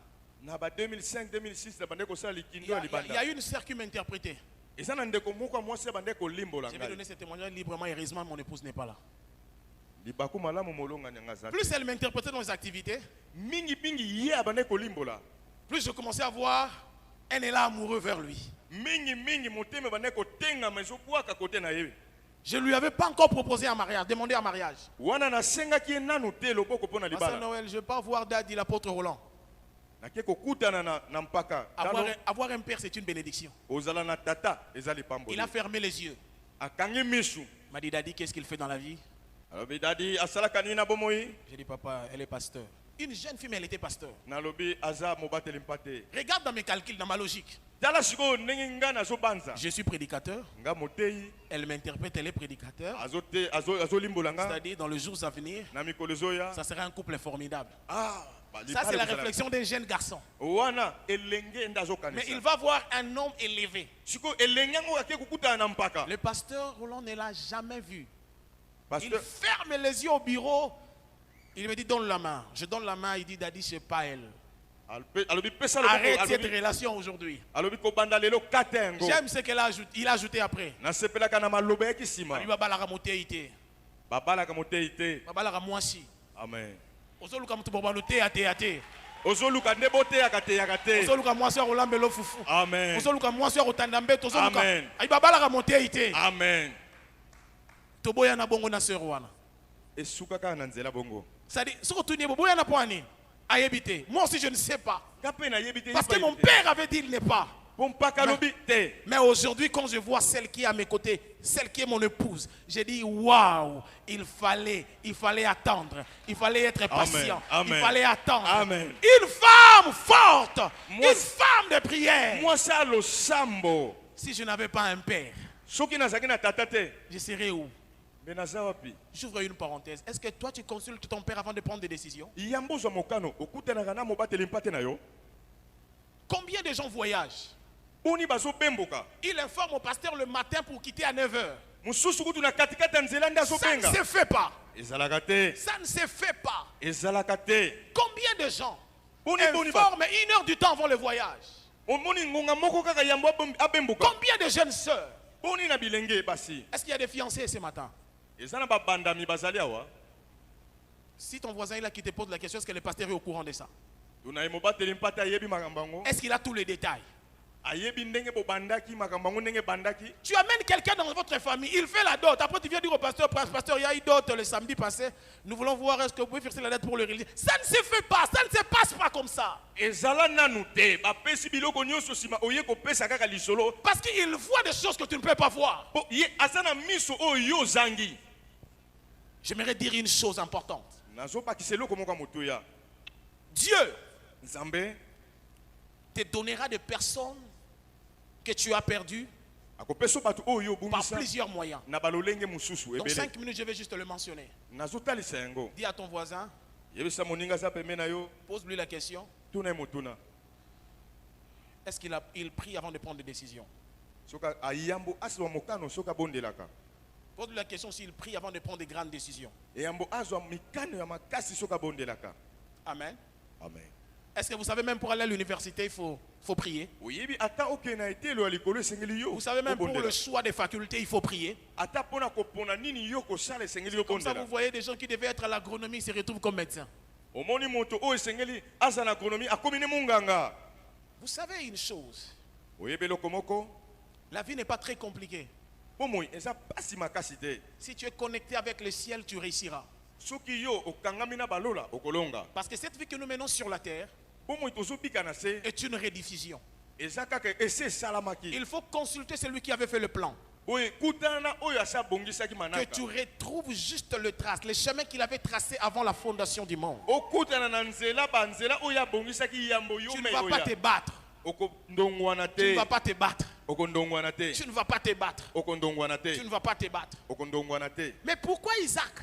na ba 2005 2006 na bande kosala Il likindo y, ya a, il y a libanda une sœur qui m'interprétait. eza na ndeko moko ya mwasi ya bande kolimbola Je vais ngai donner ce témoignage librement. Heureusement, mon épouse n'est pas là. libaku malamu molonga nyanga za Plus elle m'interprétait dans les activités, mingi ye abande kolimbola plus je commençais à voir un élan amoureux vers lui. mingi motema ebande kotengama ezobwaka kote na ye Je ne lui avais pas encore proposé un mariage, demandé un mariage. wana nasengaki ye nanu te loboko mpo na Pasteur libala Noël, je ne veux pas voir Daddy, l'apôtre Roland. nake kokutana na mpaka tano Avoir un père, c'est une bénédiction. ozala na tata eza lipamboli Il a fermé les yeux. akangi misu Il m'a dit, Daddy, qu'est-ce qu'il fait dans la vie? alobi dadi asalaka nini na bomoi. J'ai dit, papa, elle est pasteur. Une jeune fille, mais elle était pasteur. Nalobi aza mobateli mpate. Regarde dans mes calculs, dans ma logique. Tala siko ndenge nga nazobanza. Je suis prédicateur. Nga motei. Elle m'interprète, elle est prédicateur. Azolimbolanga. C'est-à-dire, dans les jours à venir, Na mikolo zoya. ça sera un couple formidable. Ah. Ça, c'est la réflexion d'un jeune garçon. Wana elenge ndazo Mais kanisa. il va voir un homme élevé. Siko elenge ngo yake kukuta na mpaka. Le pasteur Roland ne l'a jamais vu. Il Pasteur ferme les yeux au bureau. Il me dit, donne la main. Je donne la main. Il dit, Daddy, c'est pas elle. alobi pesa le Arrête cette relation aujourd'hui. alobi ko banda lelo katengo. J'aime ce qu'il a ajouté. Il a ajouté après. Na sepelaka na maloba ya kisima. Ali babalaka moteite. Babalaka motei te. Babalaka mwasi. Amen. Ozoluka mutu bobano te ate ate. Ozoluka ndebote yakate yakate. Ozoluka mwasi ya kolambelo fufu. Amen. Ozoluka mwasi ya kotanda mbeto. Ozoluka. Amen. Ali babalaka moteite. Amen. Toboya na bongo na sœur wana. Esuka ka na nzela bongo. Ça dit, ce que tu dis, boboya na poani. Ayebite. Moi aussi je ne sais pas. Kape na yebite. Parce que mon père avait dit il n'est pas. Pompaka lobi te. Mais aujourd'hui, quand je vois celle qui est à mes côtés, celle qui est mon épouse, j'ai dit waouh, il fallait attendre, il fallait être patient, Amen. il fallait attendre. Amen. Une femme forte, Moi, une femme de prière. Moi ça lo sambo. Si je n'avais pas un père, Soki nazaki na tata te. je serais où? Mais naza wapi? J'ouvre une parenthèse. Est-ce que toi tu consultes ton père avant de prendre des décisions? Yambo zo mokano okutanaka na mobateli mpate na yo. Combien de gens voyagent? Boni bazo bemboka. Il informe au pasteur le matin pour quitter à 9h. Mususu kutu na katikata nzela ndazo Ça ne benga. se fait pas. Ezalaka te. Ça ne se fait pas. Ezalaka te. Combien de gens Boni boni ba. informent 1 heure du temps avant le voyage? Omoni ngonga moko kaka yambo abemboka. Combien de jeunes sœurs? Boni na bilenge basi. Est-ce qu'il y a des fiancés ce matin? Ezana ba bandami bazali awa. Si ton voisin est là qui te pose la question, est-ce que le pasteur est au courant de ça? Tuna mobateli mpate ayebi makambango. Est-ce qu'il a tous les détails? Ayebi ndenge bo bandaki makambango ndenge bandaki. Tu amènes quelqu'un dans votre famille, il fait la dot. Après, tu viens dire au pasteur, pasteur, il y a eu dot le samedi passé. Nous voulons voir est-ce que vous pouvez fixer la date pour le réaliser. Ça ne se fait pas, ça ne se passe pas comme ça. Ezala nanu te. Ba pesi biloko nyonso sima oye ko pesa kaka lisolo. Parce qu'il voit des choses que tu ne peux pas voir. Po ye asana miso oyo zangi. J'aimerais dire une chose importante. Nazo pa kiselo komoka motoya. Dieu Nzambe te donnera des personnes que tu as perdues akopeso batu oyo par bungisa plusieurs moyens. na balolenge mususu Dans ebele. 5 minutes, je vais juste le mentionner. Nazo talisa yango. Dis à ton voisin, Yebisa moninga za pembe na yo. pose-lui la question. Tuna motuna. Est-ce qu'il prie avant de prendre des décisions? Soka ayambo aswa mokano soka bondelaka. Pose-lui la question s'il prie avant de prendre des grandes décisions. Eyambo azwa mikano ya makasi soka bondelaka. Amen. Amen. Est-ce que vous savez même pour aller à l'université, il faut prier? Oyebi ata okena etelo alikolo esengeli yo. Vous savez même pour le choix des facultés, il faut prier. Ata pona kopona nini yo ko sala esengeli yo Comme ça, bondela. vous voyez des gens qui devaient être à l'agronomie se retrouvent comme médecins. Omoni moto o esengeli asa na agronomie akomine munganga. Vous savez une chose, Oyebi lokomoko. la vie n'est pas très compliquée. Pomoi eza pasi makasi te. Si tu es connecté avec le ciel, tu réussiras. Soki yo okangami na balola okolonga. Parce que cette vie que nous menons sur la terre Pomoi tozobika na se est une rediffusion. eza kaka ese salamaki. Il faut consulter celui qui avait fait le plan. Oye kutana oyo asa bongisaki Que manaka. tu retrouves juste le trace, le chemin qu'il avait tracé avant la fondation du monde. Okutana na nzela banzela oyo bongisaki yambo yo Tu ne me vas pas oya. te battre. Okondongwana Tu ne te. vas pas te battre. Okondongwana te. Tu ne vas pas te battre. Okondongwana Tu te. ne vas pas te battre. Okondongwana te. Mais pourquoi Isaac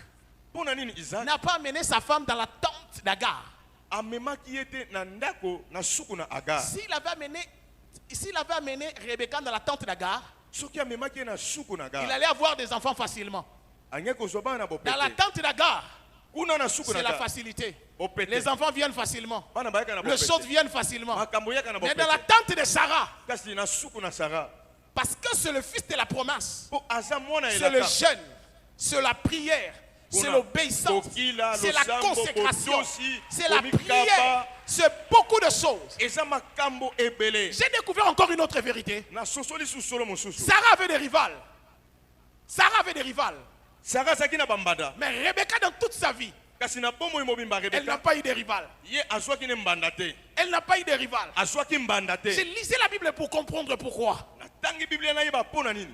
Pona nini Isaac n'a pas amené sa femme dans la tente d'Agar? amemaki ete na ndako na suku na Agar. S'il avait amené Rebecca dans la tente d'Agar, Soki amemaki na suku na il Agar. allait avoir des enfants facilement. Anye kozwa bana Dans bopete. la tente d'Agar, Kuna na suku na c'est la Agar. facilité. Bopete. Les enfants viennent facilement. Bana bayaka na Les bopete. choses viennent facilement. Makambo yaka na Mais dans la bopete. tente de Sarah, Kasi na suku na Sarah. parce que c'est le fils de la promesse, Po aza mwana c'est le elaka. jeûne, c'est la prière, c'est l'obéissance, c'est la consécration, c'est la prière, c'est beaucoup de choses. Eza makambo ebele. J'ai découvert encore une autre vérité. Na sosoli susolo mosusu. Sarah avait des rivales. Sarah avait des rivales. Sarah zaki na bambada. Mais Rebecca, dans toute sa vie, Kasi na bomo imobimba elle n'a Rebecca. pas eu de rivales. Ye azwaki ne mbanda te. Elle n'a pas eu de rivales. Azwaki mbanda J'ai te. lisé la Bible pour comprendre pourquoi. Na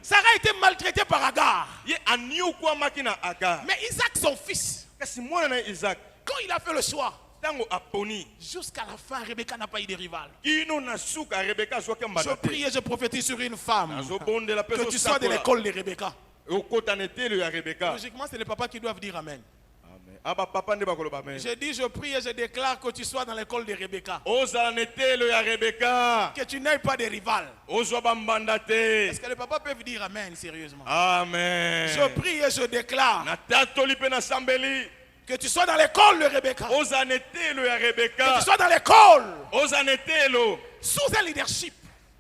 Sarah a été maltraitée par Agar. Ye aniokwamaki na Agar. Mais Isaac, son fils, Kasi mwana na Isaac quand il a fait le choix, tango aponi jusqu'à la fin, Rebecca n'a pas eu de rival. kino na suka Rebeka azwaki Je mbala te. prie et je prophétise sur une femme. Azobondela Que peso tu sois de sakola. l'école de Rebecca. Okotana etelo ya Rebeka. Logiquement, c'est les papas qui doivent dire Amen. Amen. Aba papa nde bakoloba amen. Je dis, je prie et je déclare que tu sois dans l'école de Rebecca. Ozala na etelo ya Rebeka. Que tu n'aies pas de rival. Ozwa bambanda te. Est-ce que les papas peuvent dire Amen sérieusement? Amen. Je prie et je déclare Na tatoli pe na sambeli. que tu sois dans l'école de Rebecca. Ozala na etelo ya Que Rebeka. tu sois dans l'école Ozala na etelo. sous un leadership.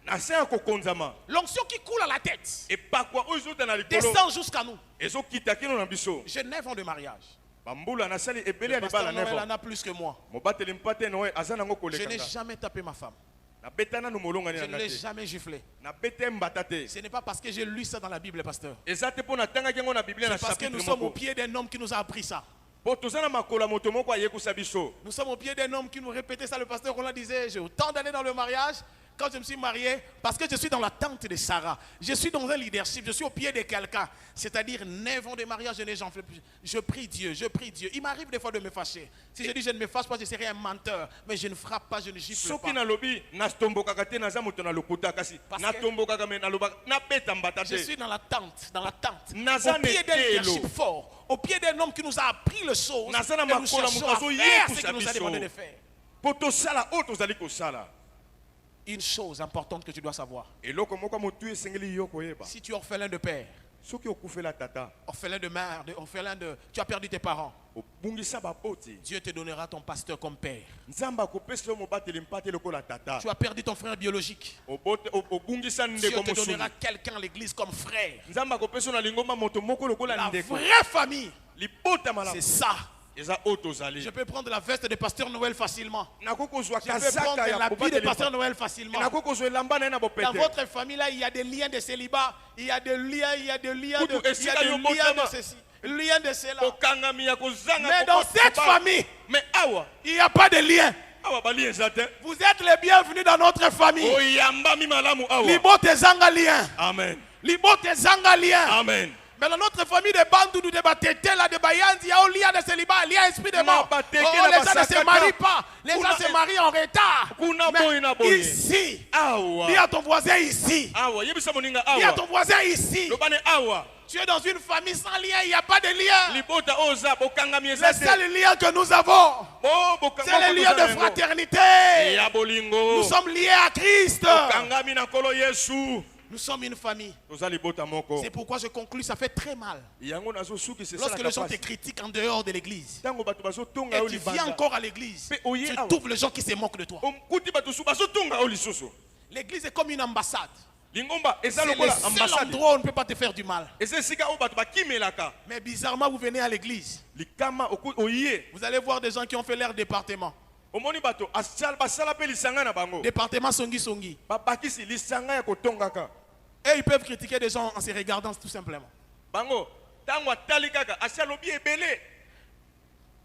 Na se ya kokonzama. L'onction qui coule à la tête Epakwa oyo ezota na likolo. descend jusqu'à nous. Ezokita kino na biso. J'ai 9 ans de mariage. Bambula nasali ebele Le ya pasteur libala Noël en nevo. a plus que moi. Mobateli mpate noe aza nango Je n'ai kolekanga. jamais tapé ma femme. Na betana no molongani Je na ne l'ai ngate. jamais giflé. Na bete mbata te. Ce n'est pas parce que j'ai lu ça dans la Bible, pasteur. Eza te mpo na tangaki yango na Biblia na C'est parce que chapitre nous sommes au moko. pied d'un homme qui nous a appris ça. Po toza na makola moto moko ayekusa biso. Nous sommes au pied d'un homme qui nous répétait ça. Le pasteur Roland disait, j'ai autant d'années dans le mariage. Quand je me suis marié, parce que je suis dans la tente de Sarah, je suis dans un leadership, je suis au pied de quelqu'un. C'est-à-dire 9 ans de mariage, je n'ai jamais fait plus. Je prie Dieu, je prie Dieu. Il m'arrive des fois de me fâcher. Si je dis je ne me fâche pas, je serai un menteur. Mais je ne frappe pas, je ne gifle Soki pas. na lobi na tombokaka te naza moto na lokuta kasi Parce na que- tombokaka me na lobaka na beta mbata Je te. suis dans la tente, dans la tente. Naza Au pied d'un netelo. leadership fort. Au pied d'un homme qui nous a appris les choses. Naza na Et nous makola cherchons moto à azo faire ce yekusa qu'il nous a biso. demandé de faire. Po tosala oyo tozali kosala. Une chose importante que tu dois savoir. Eloko moko motu esengeli yo koyeba. Si tu es orphelin de père, Soki okufela tata, orphelin de mère, tu as perdu tes parents, obungisa baboti. Dieu te donnera ton pasteur comme père. Nzamba akopesa yo mobateli mpate lokola tata. Tu as perdu ton frère biologique, Obungisa Dieu ndeko te mosusu. donnera quelqu'un à l'église comme frère. Nzamba akopesa yo na lingomba moto moko lokola La ndeko. vraie famille, Libota malamu. c'est ça. Eza oyo tozali. Je peux prendre la veste de pasteur Noël facilement. Nakoki kozwa Je peux prendre kazaka ya l'habit de bobateli pasteur mpate. Noël facilement. Nakoki kozwa elamba na ye na Dans bopete. votre famille là, il y a des liens de célibat, il y a des liens, il y a des liens de, Kutu il y a esika des yo liens de botama. ceci, liens de cela. Kokangami ya kozanga Mais dans cette famille, mais awa il n'y a pas de lien. awa bali eza te. Vous êtes les bienvenus dans notre famille. Oyambami malamu awa. Libo te zanga lien. Amen. Libo te zanga lien. Amen. Mais dans notre famille de Bandoudou, de Batete, là, de Bayanzi, il y a un lien de célibat, lien esprit de mort. Bateke, Oh, na les gens ne se basakaka. marient pas. Les Kuna- gens se marient en retard. Kuna boy na boy. Ici, Awa. dis à ton voisin ici. Awa yebisa moninga Dis à awa. ton voisin ici. Lobane awa. Tu es dans une famille sans lien, il n'y a pas de lien. Libota oza bokangami Le eza te. seul lien que nous avons, Oh bokangami. c'est le lien de fraternité. Ya bolingo. Nous sommes liés à Christ. Bokangami na kolo Yesu. Nous sommes une famille. Toza libota moko. C'est pourquoi je conclus, ça fait très mal. Yango nazo suki c'est ça Lorsque la les gens te capacité. critiquent en dehors de l'église, Tango bato bazo tonga et yo tu viens libanda. encore à l'église, Mais oye tu awa. trouves les gens qui se moquent de toi. Kuti bato su bazo tonga yo lisusu. L'église est comme une ambassade. Lingomba eza C'est le lokola seul ambassade. endroit où on ne peut pas te faire du mal. Eza esika oyo bato bakimelaka. Mais bizarrement, vous venez à l'église, Likama oye. vous allez voir des gens qui ont fait leur département. Omoni bato asala basala pe lisanga na bango. Département Songi Songi. Babakisi lisanga ya kotongaka. Et ils peuvent critiquer des gens en se regardant tout simplement. Bango tango atali kaka asala lobi ebele.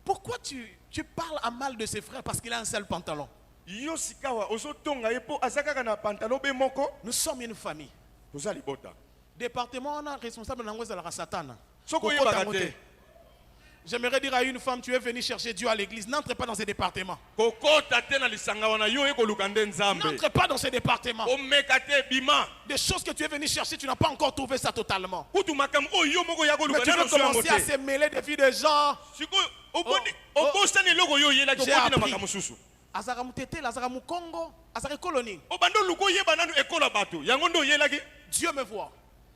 Pourquoi tu parles à mal de ses frères parce qu'il a un seul pantalon? Yo sikawa ozotonga ye po azakaka na pantalon be moko. Nous sommes une famille. Toza libota. Département, on a responsable de la Satan. Soko Koko yebaka Tangote. te. J'aimerais dire à une femme, tu es venue chercher Dieu à l'église, n'entre pas dans ce département. Kokota te na lisanga wana yo ekoluka nde nzambe. N'entre pas dans ce département. Omeka te bima. Des choses que tu es venu chercher, tu n'as pas encore trouvé ça totalement. Kutu makambo oyo yo moko ya Mais koluka tu na veux no so yango commencer à te. se mêler des vies de gens. Sikoyo oboni Oh, oh. obosani eloko yo yelaki J'ai okoti na appris. makambo susu. Azara Mutete, Azara Mukongo, Azara Colonie. Obando luko yeba nanu ekola bato. Yango ndo yelaki. Dieu me voit.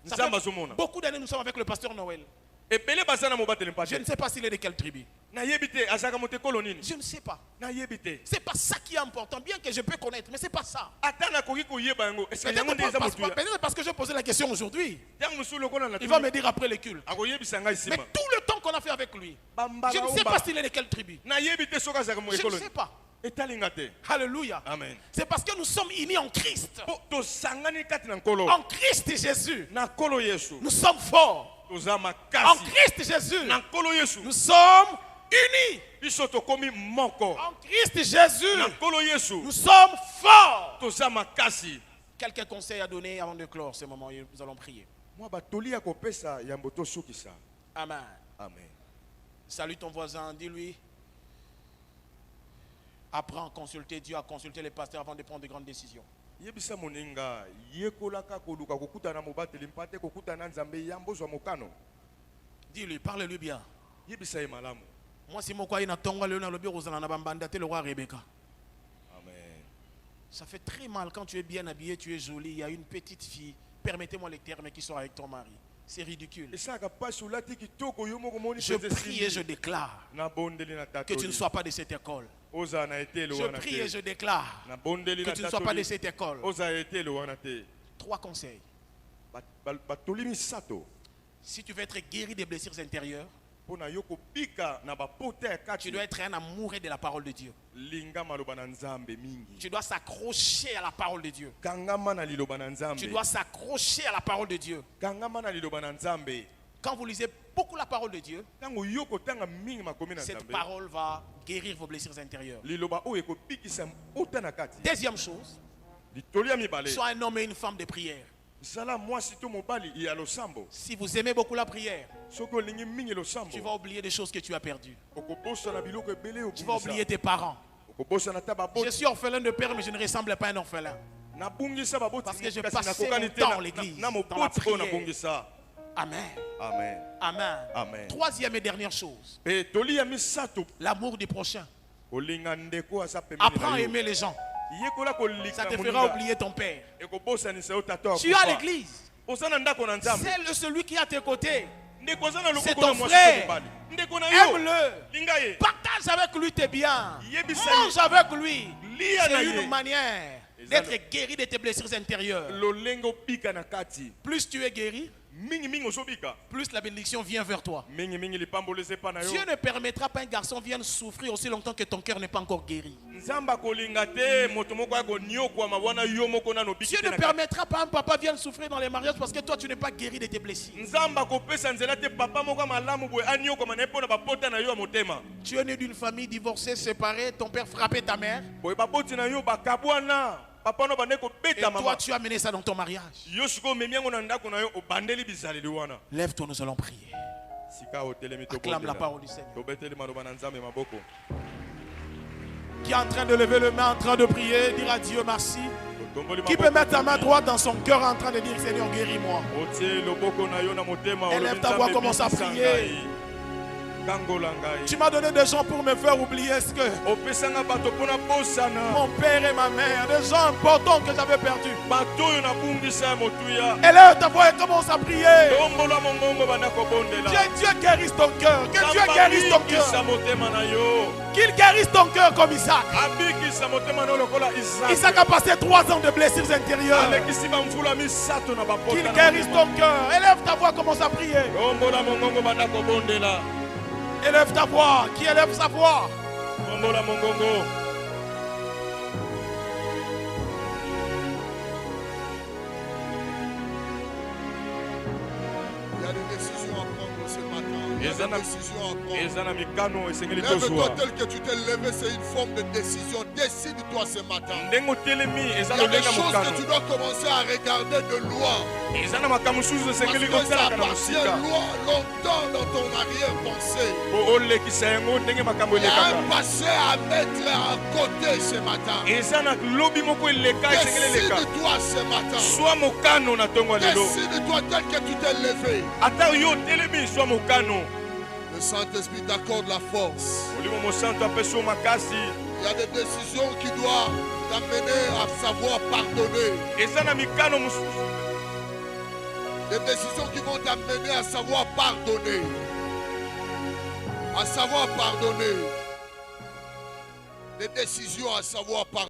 Ça Nzamba fait zomona. beaucoup d'années nous sommes avec le pasteur Noël. Ebele bazana mobatele Je mpate. ne sais pas s'il est de quelle tribu. Na yebite azaka mote kolonini. Je ne sais pas. Na yebite. C'est pas ça qui est important, bien que je peux connaître, mais c'est pas ça. Atana koki koyeba yango. Est-ce que yango nde eza motu ya? Peut-être parce que j'ai posé la question aujourd'hui. Yango musu lokona na. Il va me dire après le culte. Akoyebisa ngai Mais sima. tout le temps qu'on a fait avec lui, Bambala je ne sais pas s'il est de quelle tribu. Na yebite soka azaka mo Je ne ekoloni. sais pas. Etalinga te. Alléluia. Amen. C'est parce que nous sommes unis en Christ. Po tosangani kati na nkolo. En Christ Jésus, Na nkolo Yesu. nous sommes forts. Toza En makasi. Christ Jésus, Na nkolo Yesu. nous sommes unis. Biso tokomi moko. En Christ Jésus, Na nkolo Yesu. nous sommes forts. Toza makasi. Quelques conseils à donner avant de clore ce moment. Nous allons prier. Moi batoli ya kopesa ya mboto sukisa. Amen. Amen. Salue ton voisin, dis-lui. Apprends à consulter Dieu, à consulter les pasteurs avant de prendre de grandes décisions. Yebisa moninga yekolaka koluka kokutana mobateli mpate kokutana nzambe yambo zwa mokano. Dis-lui, parle-lui bien. Yebisa ye malamu. Moi si moko ina tonga le na lobi rozana na bambanda te le roi Rebecca. Amen. Ça fait très mal quand tu es bien habillé, tu es joli, il y a une petite fille, permettez-moi les termes, qui sort avec ton mari. C'est ridicule. Je prie et je déclare que tu ne sois pas de cette école. Je prie et je déclare que tu ne sois pas de cette école. 3 conseils. Si tu veux être guéri des blessures intérieures, tu dois être un amoureux de la parole de Dieu. Tu dois s'accrocher à la parole de Dieu. Tu dois s'accrocher à la parole de Dieu. Quand vous lisez beaucoup la parole de Dieu, cette parole va guérir vos blessures intérieures. Deuxième chose, sois un homme et une femme de prière. Si vous aimez beaucoup la prière, tu vas oublier des choses que tu as perdues. Tu vas oublier tes parents. Je suis orphelin de père, mais je ne ressemble pas à un orphelin. Parce que je passe mon temps à l'église, dans la prière. Amen. Amen. Amen. Amen. Troisième et dernière chose, l'amour du prochain. Apprends à aimer les gens. Ça te fera oublier ton père. Tu es à l'église. C'est celui qui est à tes côtés. C'est ton frère. Aime-le. Partage avec lui tes biens. Mange avec lui. C'est une manière d'être guéri de tes blessures intérieures. Plus tu es guéri, plus la bénédiction vient vers toi. Dieu ne permettra pas un garçon vienne souffrir aussi longtemps que ton cœur n'est pas encore guéri. Dieu ne permettra pas un papa vienne souffrir dans les mariages parce que toi tu n'es pas guéri de tes blessures. Tu es né d'une famille divorcée, séparée, ton père frappait ta mère. Et toi tu as mené ça dans ton mariage. Lève-toi, nous allons prier. Acclame la parole du Seigneur. Qui est en train de lever le main, en train de prier, dire à Dieu merci. Qui peut mettre ta main droite dans son cœur en train de dire Seigneur guéris-moi. Élève ta voix, commence à prier. Tu m'as donné des gens pour me faire oublier ce que mon père et ma mère, des gens importants que j'avais perdus. Élève ta voix et commence à prier. Dieu guérisse ton cœur. Que Dieu guérisse ton cœur. Qu'il guérisse ton cœur comme Isaac. Isaac a passé 3 ans de blessures intérieures. Qu'il guérisse ton cœur. Élève ta voix, commence à prier. Élève ta voix. Qui élève sa voix? Il y a des décisions à prendre ce matin. Il y a des décisions à prendre. Lève-toi tel que tu t'es levé, c'est une forme de décision. Décide-toi ce matin. Il y a des choses que tu dois commencer à regarder de loin. Parce que ça appartient loin, longtemps dans ton arrière-pensée. Il y a un passé à mettre à côté ce matin. Décide-toi ce matin. Décide-toi tel que tu t'es levé. Le Saint-Esprit t'accorde la force. Il y a des décisions qui doivent t'amener à savoir pardonner. Des décisions qui vont t'amener à savoir pardonner. À savoir pardonner. Des décisions à savoir pardonner.